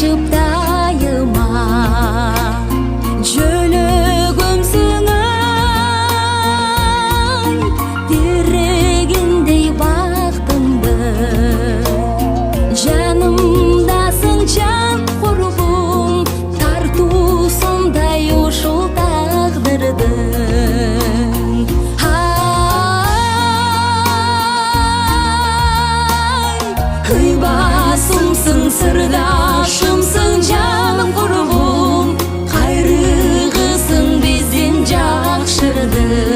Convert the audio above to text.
açıpdayıma jölөгөмсүң ай тирегиндей бактымды жанымдасың жан курбум тартуусундай ушул тагдырдын Кыйбасымсың, сырдашымсың, жаным курбум, кайрыгысың биздин жакшырдын.